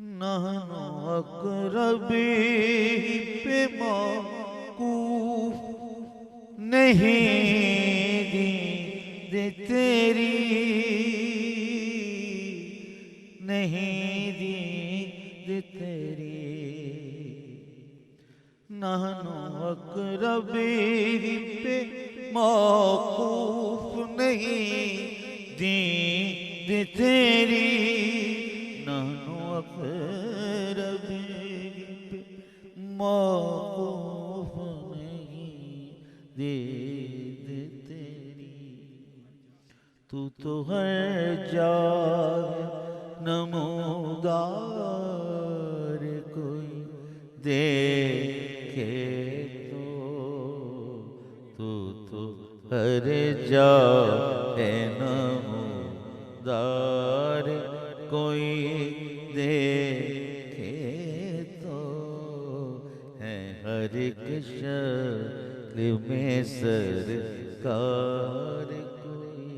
نحن اقربی پہ موقوف نہیں دید تیری، نہیں دید تیری، نحن اقربی پہ موقوف نہیں دید تیری، نحن اقربی پہ موقوف نہیں دید تیری، تو تو ہر جائے نمودار، کوئی دیکھے تو ہر جائے نمودار، کوئی دیکھے تو ہے ہر ایک شکل میں سرکار، کوئی